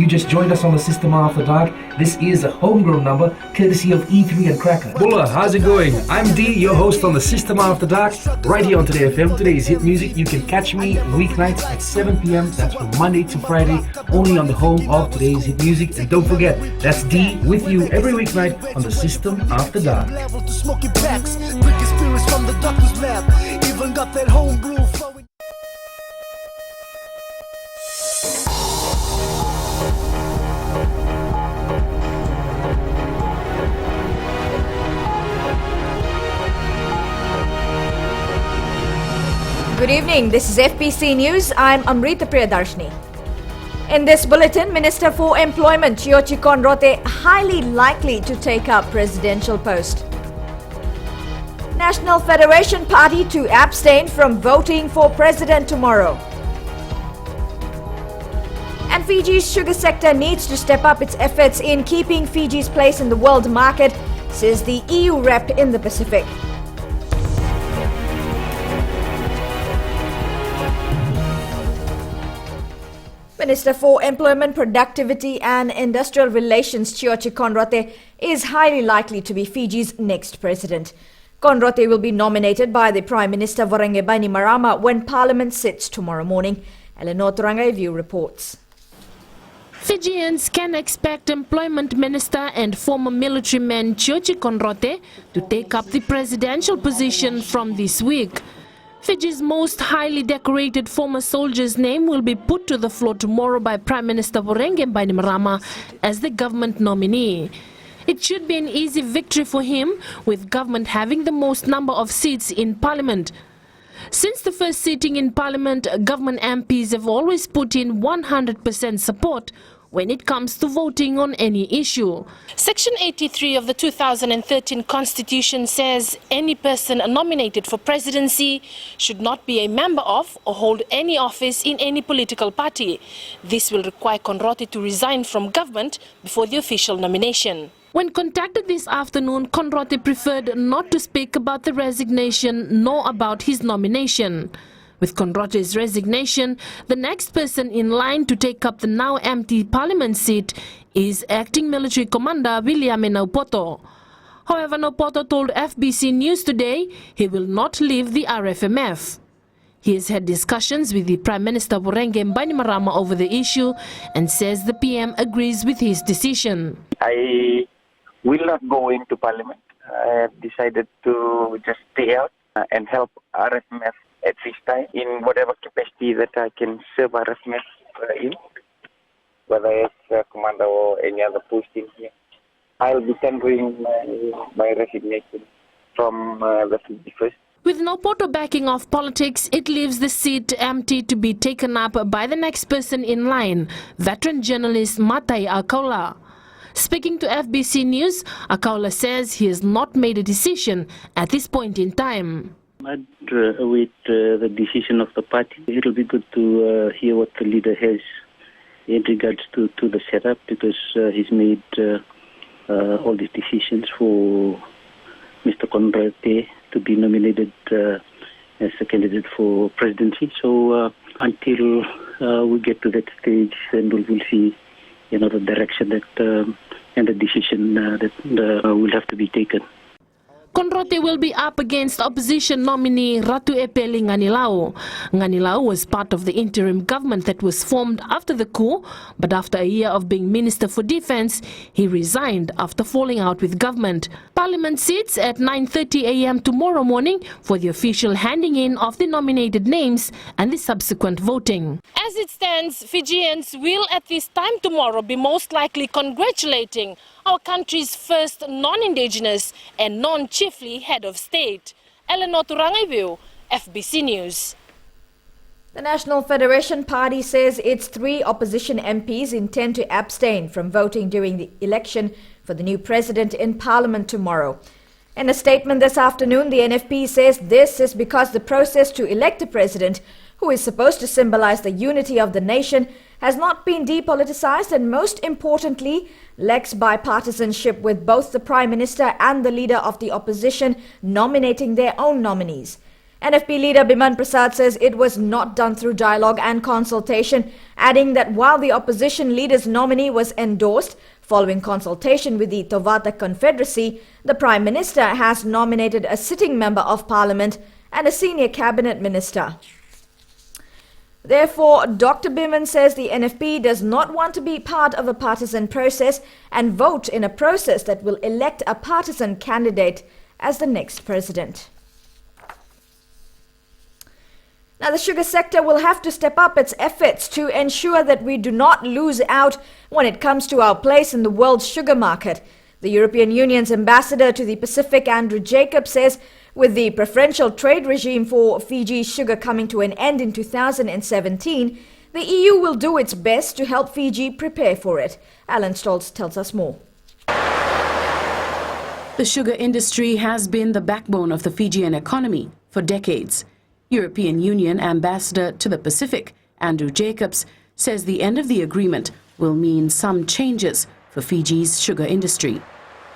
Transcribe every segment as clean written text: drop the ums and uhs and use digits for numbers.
just joined us on the System After Dark, this is a homegrown number courtesy of E3 and Cracker. Bulla, how's it going? I'm D, your host on the System After Dark, right here on Today FM. Today's hit music. You can catch me weeknights at 7 p.m. That's from Monday to Friday, only on the home of Today's hit music. And don't forget, that's D with you every weeknight on the System After Dark. Even got that homebrew flowing. Good evening, this is FBC News. I'm Amrita Priyadarshini. In this bulletin, Minister for Employment Chiyochi Konrote highly likely to take up presidential post. National Federation Party to abstain from voting for president tomorrow. And Fiji's sugar sector needs to step up its efforts in keeping Fiji's place in the world market, says the EU rep in the Pacific. Minister for Employment, Productivity and Industrial Relations Chiyochi Konrote is highly likely to be Fiji's next president. Konrote will be nominated by the Prime Minister Voreqe Bainimarama when Parliament sits tomorrow morning. Eleanor Turangaivu reports. Fijians can expect Employment Minister and former military man Chiyochi Konrote to take up the presidential position from this week. Fiji's most highly decorated former soldier's name will be put to the floor tomorrow by Prime Minister Voreqe Bainimarama as the government nominee. It should be an easy victory for him, with government having the most number of seats in Parliament. Since the first sitting in Parliament, government MPs have always put in 100% support when it comes to voting on any issue. Section 83 of the 2013 Constitution says any person nominated for presidency should not be a member of or hold any office in any political party. This will require Konrote to resign from government before the official nomination. When contacted this afternoon, Konrote preferred not to speak about the resignation nor about his nomination. With Konrote's resignation, the next person in line to take up the now empty parliament seat is acting military commander William Naupoto. However, Naupoto told FBC News today he will not leave the RFMF. He has had discussions with the Prime Minister Voreqe Bainimarama over the issue and says the PM agrees with his decision. I will not go into Parliament. I have decided to just stay out and help RFMF at this time in whatever capacity that I can serve RFMF in, whether it's commander or any other posting here. I'll be tendering my resignation from the 51st. With Naupoto backing off politics, it leaves the seat empty to be taken up by the next person in line, veteran journalist Matai Akaula. Speaking to FBC News, Akaula says he has not made a decision at this point in time. I'd await the decision of the party. It will be good to hear what the leader has in regards to the setup, because he's made all these decisions for Mr. Konrote to be nominated as a candidate for presidency. So until we get to that stage, then we will see the direction that and the decision that will have to be taken. Konrote will be up against opposition nominee Ratu Epeli Nganilau. Nganilau was part of the interim government that was formed after the coup, but after a year of being Minister for Defence, he resigned after falling out with government. Parliament sits at 9:30 a.m. tomorrow morning for the official handing in of the nominated names and the subsequent voting. As it stands, Fijians will at this time tomorrow be most likely congratulating our country's first non-indigenous and non-chiefly head of state. Eleanor Turangaivu, FBC News. The National Federation Party says its 3 opposition MPs intend to abstain from voting during the election for the new president in Parliament tomorrow. In a statement this afternoon, the NFP says this is because the process to elect a president, who is supposed to symbolize the unity of the nation, has not been depoliticized and, most importantly, lacks bipartisanship, with both the Prime Minister and the leader of the opposition nominating their own nominees. NFP leader Biman Prasad says it was not done through dialogue and consultation, adding that while the opposition leader's nominee was endorsed following consultation with the Tovata Confederacy, the Prime Minister has nominated a sitting member of Parliament and a senior cabinet minister. Therefore, Dr. Biman says the NFP does not want to be part of a partisan process and vote in a process that will elect a partisan candidate as the next president. Now, the sugar sector will have to step up its efforts to ensure that we do not lose out when it comes to our place in the world sugar market. The European Union's ambassador to the Pacific, Andrew Jacobs, says with the preferential trade regime for Fiji sugar coming to an end in 2017, the EU will do its best to help Fiji prepare for it. Alan Stoltz tells us more. The sugar industry has been the backbone of the Fijian economy for decades. European Union Ambassador to the Pacific, Andrew Jacobs, says the end of the agreement will mean some changes for Fiji's sugar industry.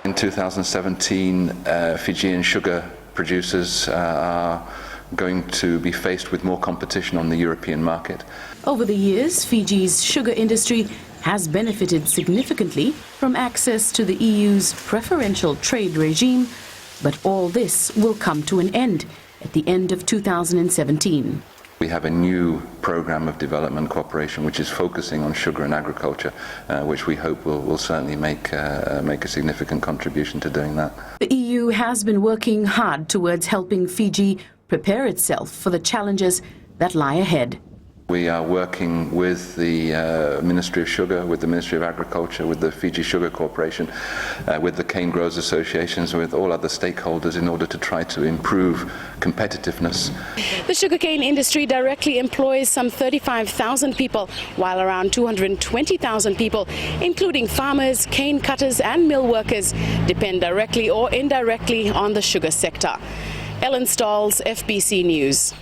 In 2017, Fijian sugar producers are going to be faced with more competition on the European market. Over the years, Fiji's sugar industry has benefited significantly from access to the EU's preferential trade regime, but all this will come to an end at the end of 2017. We have a new program of development cooperation which is focusing on sugar and agriculture, which we hope will certainly make a significant contribution to doing that. The EU has been working hard towards helping Fiji prepare itself for the challenges that lie ahead. We are working with the Ministry of Sugar, with the Ministry of Agriculture, with the Fiji Sugar Corporation, with the cane growers associations, with all other stakeholders in order to try to improve competitiveness. The sugarcane industry directly employs some 35,000 people, while around 220,000 people, including farmers, cane cutters and mill workers, depend directly or indirectly on the sugar sector. Ellen Stalls, FBC News.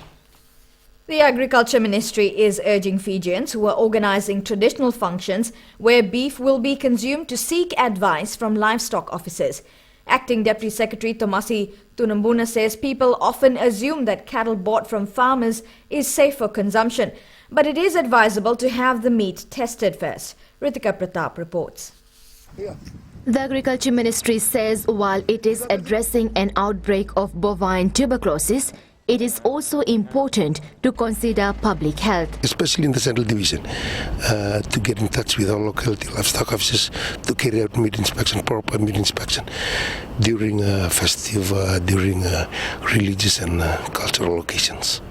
The Agriculture Ministry is urging Fijians who are organizing traditional functions where beef will be consumed to seek advice from livestock officers. Acting Deputy Secretary Tomasi Tunambuna says people often assume that cattle bought from farmers is safe for consumption, but it is advisable to have the meat tested first. Ritika Pratap reports. The Agriculture Ministry says while it is addressing an outbreak of bovine tuberculosis, it is also important to consider public health. Especially in the Central Division, to get in touch with our locality livestock officers to carry out meat inspection, proper meat inspection during festive, during religious and cultural occasions.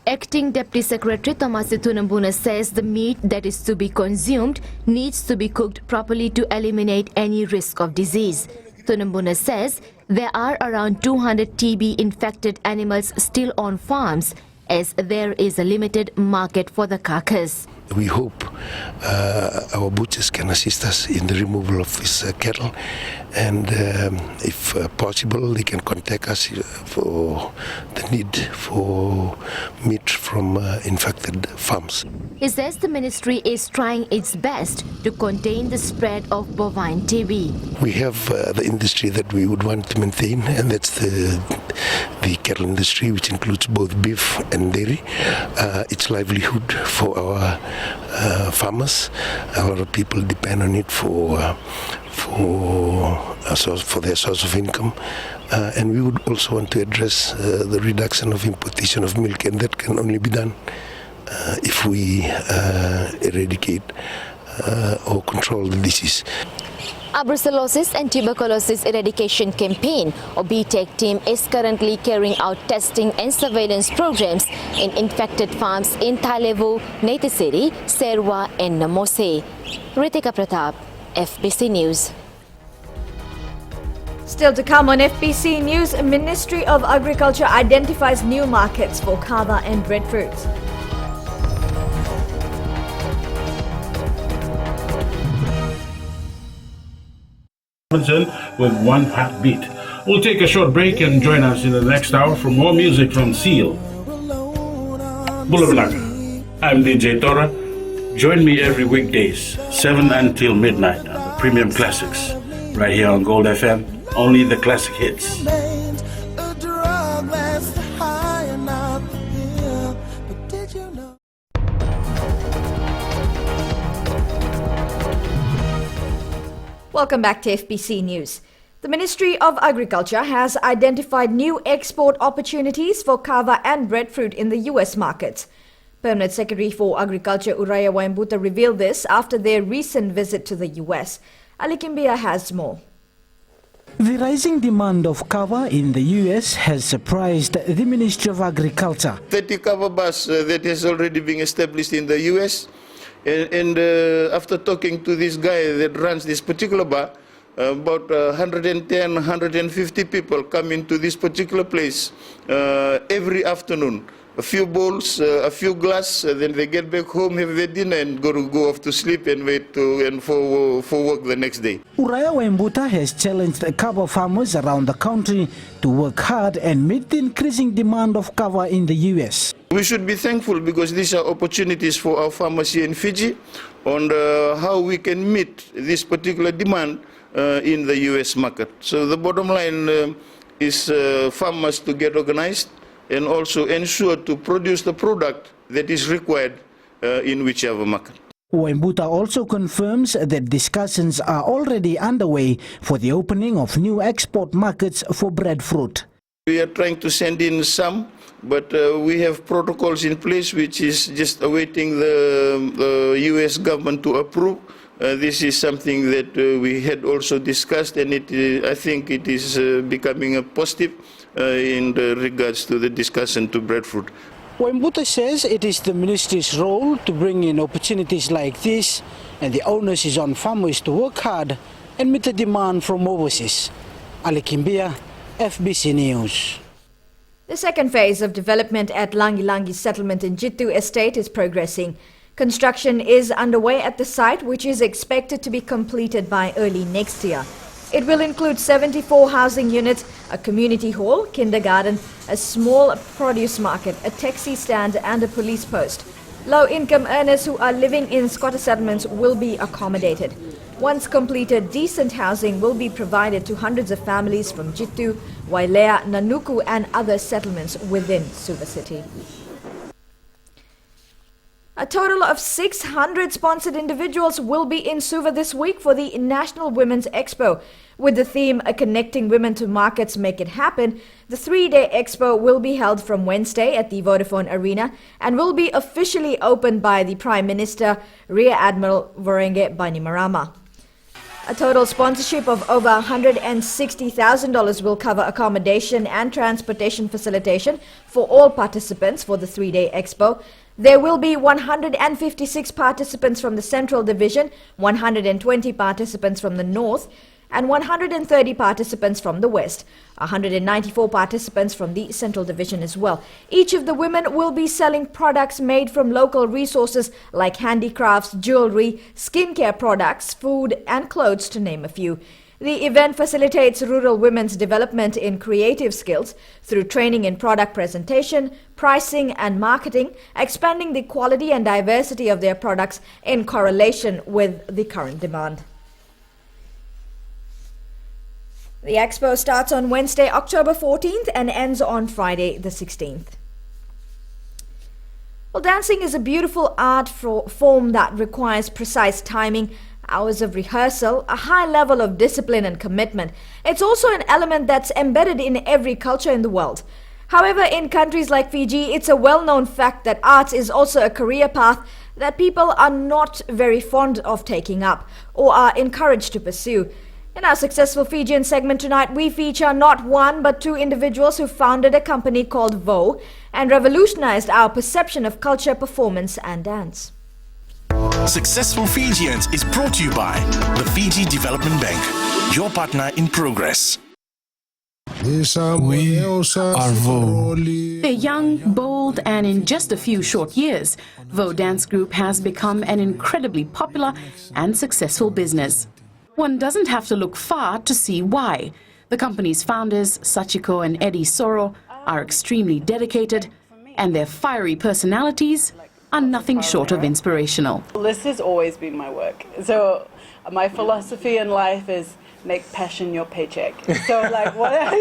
Acting Deputy Secretary Tomasi Tunambuna says the meat that is to be consumed needs to be cooked properly to eliminate any risk of disease. Tunambuna says there are around 200 TB-infected animals still on farms, as there is a limited market for the carcass. We hope our butchers can assist us in the removal of this cattle, and if possible, they can contact us for the need for meat from infected farms. He says the ministry is trying its best to contain the spread of bovine TB. We have the industry that we would want to maintain, and that's the cattle industry, which includes both beef and dairy. It's livelihood for our farmers. A lot of people depend on it for their source of income, and we would also want to address the reduction of importation of milk, and that can only be done if we eradicate or control the disease. A brucellosis and tuberculosis eradication campaign, or BTEC team, is currently carrying out testing and surveillance programs in infected farms in Tailevu, Naitasiri, Serwa and Namose. Ritika Pratap, FBC News. Still to come on FBC News, Ministry of Agriculture identifies new markets for kava and breadfruits. With one heartbeat. We'll take a short break and join us in the next hour for more music from Seal. Langa. I'm DJ Tora. Join me every weekdays, 7 until midnight on the Premium Classics, right here on Gold FM, only the classic hits. Welcome back to FBC News. The Ministry of Agriculture has identified new export opportunities for kava and breadfruit in the US markets. Permanent Secretary for Agriculture Uraya Waimbuta revealed this after their recent visit to the US. Ali Kimbia has more. The rising demand of kava in the US has surprised the Ministry of Agriculture. 30 kava bars that has already been established in the US. And after talking to this guy that runs this particular bar, about 110, 150 people come into this particular place every afternoon. A few bowls, a few glass, then they get back home, have their dinner, and go off to sleep and wait for work the next day. Uraya Waimbuta has challenged kava farmers around the country to work hard and meet the increasing demand of kava in the US. We should be thankful because these are opportunities for our farmers here in Fiji on how we can meet this particular demand in the US market. So the bottom line is farmers to get organized and also ensure to produce the product that is required in whichever market. Waimbuta also confirms that discussions are already underway for the opening of new export markets for breadfruit. We are trying to send in some, but we have protocols in place which is just awaiting the US government to approve. This is something that we had also discussed, and I think it is becoming a positive in regards to the discussion to breadfruit. Waimbuta says it is the ministry's role to bring in opportunities like this, and the onus is on farmers to work hard and meet the demand from overseas. Ali Kimbia, FBC News. The second phase of development at Langi settlement in Jittu Estate is progressing. Construction is underway at the site, which is expected to be completed by early next year. It will include 74 housing units, a community hall, kindergarten, a small produce market, a taxi stand and a police post. Low-income earners who are living in squatter settlements will be accommodated. Once completed, decent housing will be provided to hundreds of families from Jittu, Wailea, Nanuku and other settlements within Suva City. A total of 600 sponsored individuals will be in Suva this week for the National Women's Expo. With the theme, Connecting Women to Markets Make It Happen, the 3-day expo will be held from Wednesday at the Vodafone Arena and will be officially opened by the Prime Minister, Rear Admiral Vorenge Bainimarama. A total sponsorship of over $160,000 will cover accommodation and transportation facilitation for all participants for the 3-day expo. There will be 156 participants from the Central Division, 120 participants from the North, and 130 participants from the West, 194 participants from the Central Division as well. Each of the women will be selling products made from local resources like handicrafts, jewelry, skincare products, food and clothes, to name a few. The event facilitates rural women's development in creative skills through training in product presentation, pricing and marketing, expanding the quality and diversity of their products in correlation with the current demand. The expo starts on Wednesday, October 14th and ends on Friday, the 16th. Well, dancing is a beautiful art form that requires precise timing, hours of rehearsal, a high level of discipline and commitment. It's also an element that's embedded in every culture in the world. However, in countries like Fiji, it's a well-known fact that arts is also a career path that people are not very fond of taking up or are encouraged to pursue. In our Successful Fijian segment tonight, we feature not one but two individuals who founded a company called VO and revolutionized our perception of culture, performance and dance. Successful Fijians is brought to you by the Fiji Development Bank, your partner in progress. We are VO. They're young, bold, and in just a few short years, VO Dance Group has become an incredibly popular and successful business. One doesn't have to look far to see why. The company's founders, Sachiko and Eddie Soro, are extremely dedicated, and their fiery personalities are nothing short of inspirational. This has always been my work. So my philosophy in life is make passion your paycheck. So like whatever,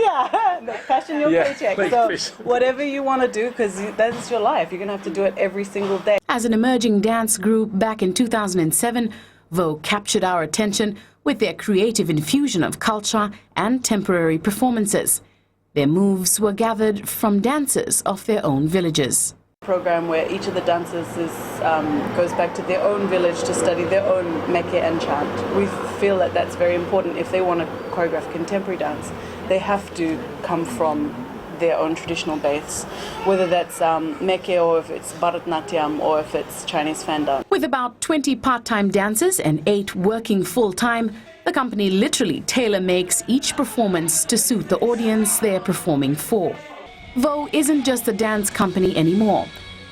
make passion your paycheck. So whatever you want to do, because that's your life, you're going to have to do it every single day. As an emerging dance group back in 2007, VO captured our attention with their creative infusion of culture and temporary performances. Their moves were gathered from dancers of their own villages. Program where each of the dancers goes back to their own village to study their own meke and chant. We feel that that's very important. If they want to choreograph contemporary dance, they have to come from their own traditional base, whether that's meke or if it's Bharatnatyam or if it's Chinese fan dance. With about 20 part-time dancers and 8 working full-time, the company literally tailor-makes each performance to suit the audience they're performing for. Vo isn't just a dance company anymore.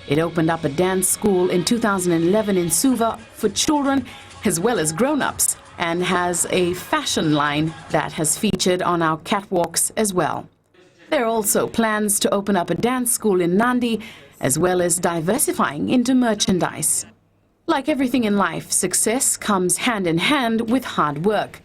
It opened up a dance school in 2011 in Suva for children as well as grown-ups, and has a fashion line that has featured on our catwalks as well. There are also plans to open up a dance school in Nandi, as well as diversifying into merchandise. Like everything in life, success comes hand in hand with hard work.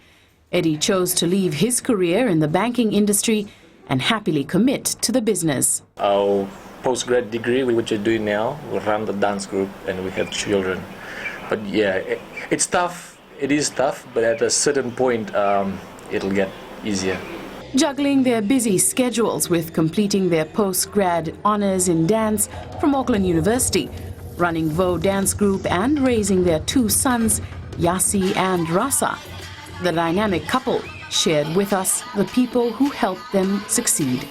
Eddie chose to leave his career in the banking industry and happily commit to the business. Our postgrad degree, which we're doing now, we run the dance group and we have children. But yeah, it's tough. It is tough, but at a certain point, it'll get easier. Juggling their busy schedules with completing their postgrad honours in dance from Auckland University, running Vo Dance Group and raising their 2 sons, Yasi and Rasa, the dynamic couple shared with us the people who helped them succeed.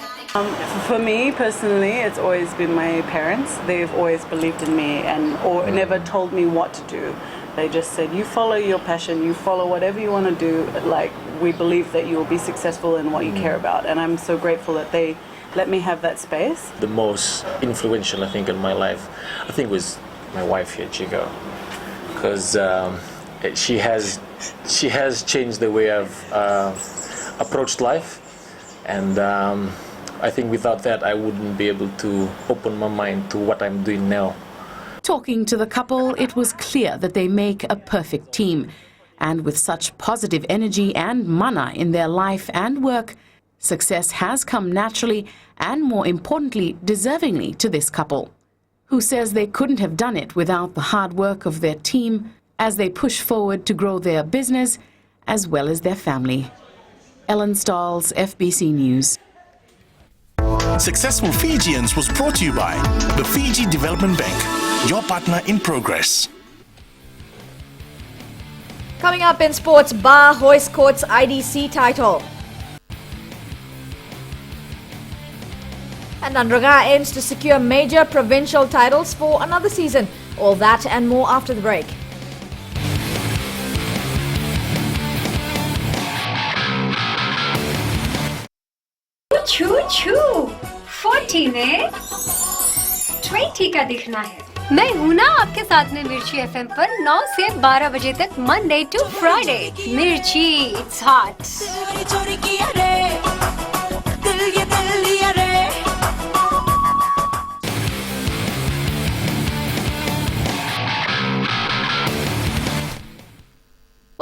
For me personally, it's always been my parents. They've always believed in me and never told me what to do. They just said, you follow your passion, you follow whatever you want to do. Like, we believe that you will be successful in what you care about. And I'm so grateful that they let me have that space. The most influential, I think, in my life, I think, was my wife here, Chico. Because she has changed the way I've approached life. And I think without that, I wouldn't be able to open my mind to what I'm doing now. Talking to the couple, it was clear that they make a perfect team. And with such positive energy and mana in their life and work, success has come naturally and, more importantly, deservingly to this couple, who says they couldn't have done it without the hard work of their team as they push forward to grow their business as well as their family. Ellen Stahls, FBC News. Successful Fijians was brought to you by the Fiji Development Bank, your partner in progress. Coming up in sports, Bar hoist court's IDC title. And Nandraga aims to secure major provincial titles for another season. All that and more after the break. छू छू 40 में 20 का दिखना है। मैं हूँ ना आपके साथ में मिर्ची एफएम पर 9 से 12 बजे तक मंडे टू फ्राइडे। मिर्ची it's hot.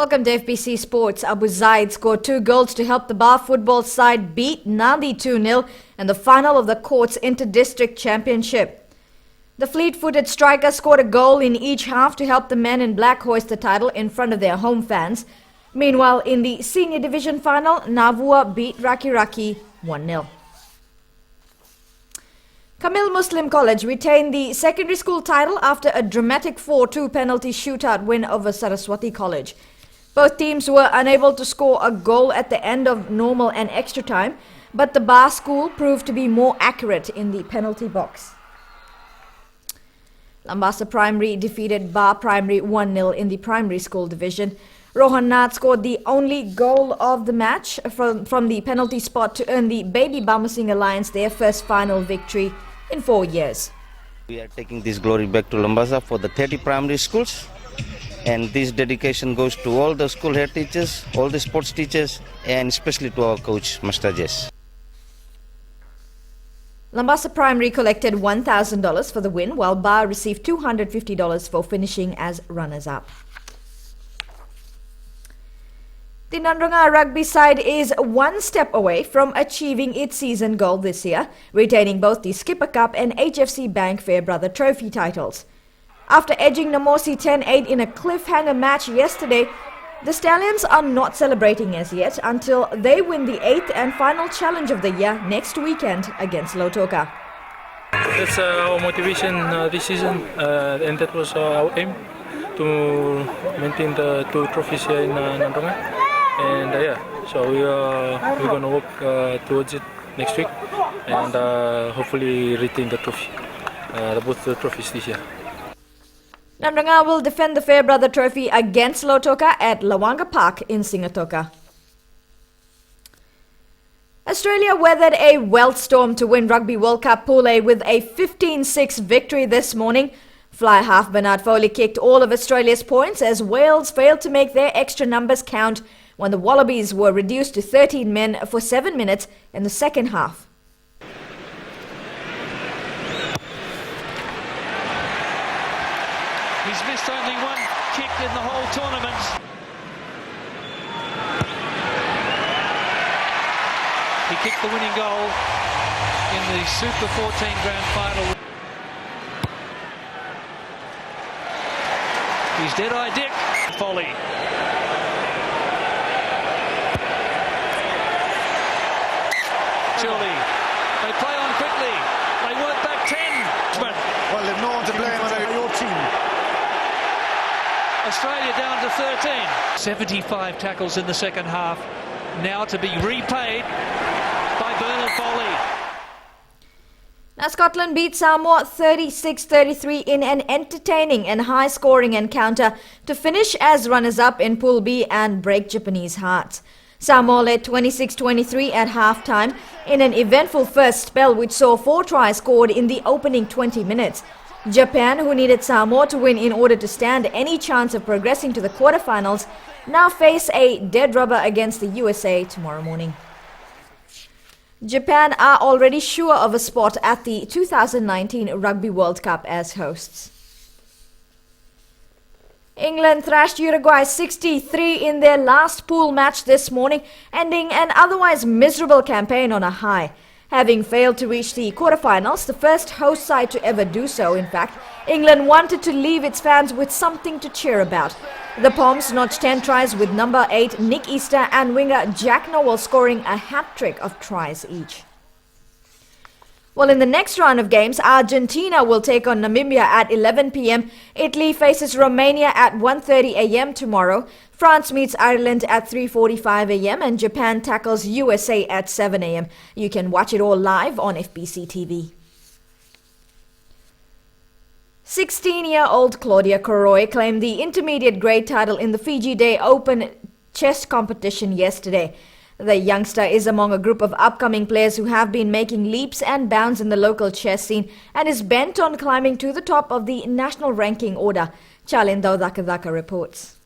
Welcome to FBC Sports. Abu Zaid scored 2 goals to help the Bar football side beat Nandi 2-0 in the final of the court's inter-district championship. The fleet-footed striker scored a goal in each half to help the men in black hoist the title in front of their home fans. Meanwhile, in the senior division final, Navua beat Raki Raki 1-0. Kamil Muslim College retained the secondary school title after a dramatic 4-2 penalty shootout win over Saraswati College. Both teams were unable to score a goal at the end of normal and extra time, but the Bar school proved to be more accurate in the penalty box. Lambasa Primary defeated Bar Primary 1-0 in the primary school division. Rohan Nath scored the only goal of the match from the penalty spot to earn the Baby Bamasing Alliance their first final victory in 4 years. We are taking this glory back to Lambasa for the 30 primary schools. And this dedication goes to all the school head teachers, all the sports teachers, and especially to our coach, Master Jess. Lambasa Primary collected $1,000 for the win, while Bar received $250 for finishing as runners-up. The Nandranga rugby side is one step away from achieving its season goal this year, retaining both the Skipper Cup and HFC Bank Fairbrother Trophy titles. After edging Namosi 10-8 in a cliffhanger match yesterday, The Stallions are not celebrating as yet until they win the 8th and final challenge of the year next weekend against Lautoka. That's our motivation this season, and that was our aim, to maintain the 2 trophies here in Nandonga. And so we're going to work towards it next week and hopefully retain the trophy, both the trophies this year. Nandonga will defend the Fairbrother Trophy against Lautoka at Langa Park in Singatoka. Australia weathered a weltstorm to win Rugby World Cup Pool A with a 15-6 victory this morning. Fly half Bernard Foley kicked all of Australia's points as Wales failed to make their extra numbers count when the Wallabies were reduced to 13 men for 7 minutes in the second half. He's missed only one kick in the whole tournament. He kicked the winning goal in the Super 14 Grand Final. He's dead-eye Dick. Foley. Surely. They play on quickly. They work back 10. Well, they've no one to blame on your team. Australia down to 13. 75 tackles in the second half. Now to be repaid by Bernard Foley. Now Scotland beat Samoa 36-33 in an entertaining and high-scoring encounter to finish as runners-up in Pool B and break Japanese hearts. Samoa led 26-23 at half-time in an eventful first spell which saw 4 tries scored in the opening 20 minutes. Japan, who needed Samoa to win in order to stand any chance of progressing to the quarterfinals, now face a dead rubber against the USA tomorrow morning. Japan are already sure of a spot at the 2019 Rugby World Cup as hosts. England thrashed Uruguay 63 in their last pool match this morning, ending an otherwise miserable campaign on a high. Having failed to reach the quarterfinals, the first host side to ever do so, in fact, England wanted to leave its fans with something to cheer about. The Poms notched 10 tries with number 8 Nick Easter and winger Jack Nowell scoring a hat-trick of tries each. Well, in the next round of games, Argentina will take on Namibia at 11 p.m. Italy faces Romania at 1:30 a.m. tomorrow. France meets Ireland at 3:45 a.m. and Japan tackles USA at 7 a.m. You can watch it all live on Fbctv. 16-year-old Claudia Koroi claimed the intermediate grade title in the Fiji Day Open chess competition yesterday. The youngster is among a group of upcoming players who have been making leaps and bounds in the local chess scene and is bent on climbing to the top of the national ranking order. Chalindo Dakadaka reports.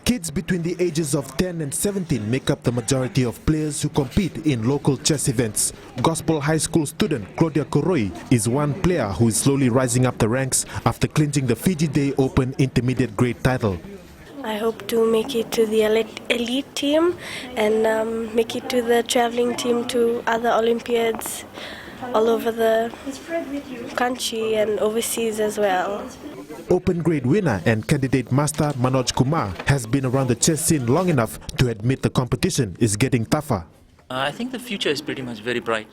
Kids between the ages of 10 and 17 make up the majority of players who compete in local chess events. Gospel High School student Claudia Koroi is one player who is slowly rising up the ranks after clinching the Fiji Day Open intermediate grade title. I hope to make it to the elite team and make it to the traveling team to other Olympiads all over the country and overseas as well. Open grade winner and candidate master Manoj Kumar has been around the chess scene long enough to admit the competition is getting tougher. I think the future is pretty much very bright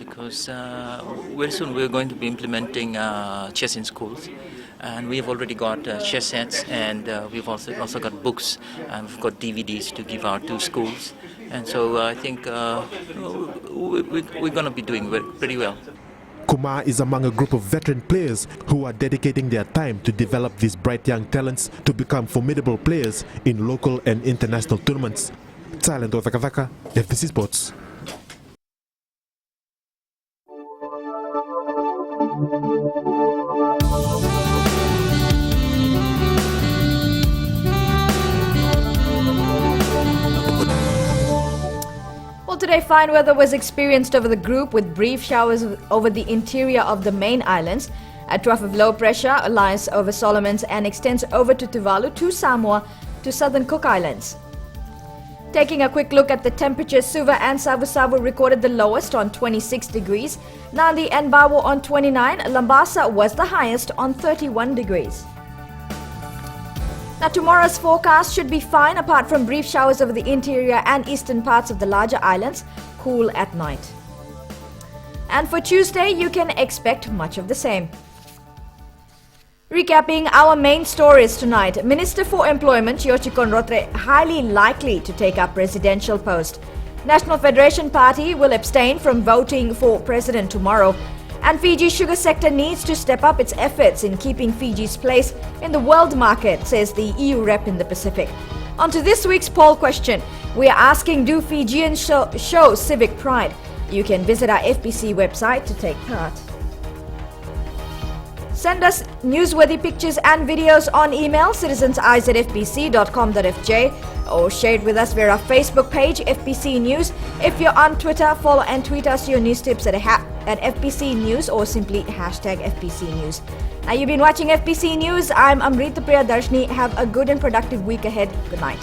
because very soon we're going to be implementing chess in schools. And we've already got chess sets, and we've also got books, and we've got DVDs to give out to schools. And so I think we're going to be doing pretty well. Kumar is among a group of veteran players who are dedicating their time to develop these bright young talents to become formidable players in local and international tournaments. Talent Otakavaka, FBC Sports. Well, today fine weather was experienced over the group with brief showers over the interior of the main islands. A trough of low pressure lies over Solomons and extends over to Tuvalu, to Samoa, to southern Cook Islands. Taking a quick look at the temperatures, Suva and Savu recorded the lowest on 26 degrees. Nadi and Bawo on 29. Lambasa was the highest on 31 degrees. Now, tomorrow's forecast should be fine apart from brief showers over the interior and eastern parts of the larger islands, cool at night. And for Tuesday, you can expect much of the same. Recapping our main stories tonight, Minister for Employment Yochikon Rotre highly likely to take up presidential post. National Federation Party will abstain from voting for president tomorrow. And Fiji's sugar sector needs to step up its efforts in keeping Fiji's place in the world market, says the EU rep in the Pacific. On to this week's poll question. We are asking, do Fijians show civic pride? You can visit our FBC website to take part. Send us newsworthy pictures and videos on email citizens@fbc.com.fj or share it with us via our Facebook page FBC News. If you're on Twitter, follow and tweet us your news tips at FBC News or simply #FBC News. Now, you've been watching FBC News. I'm Amrita Priyadarshini. Have a good and productive week ahead. Good night.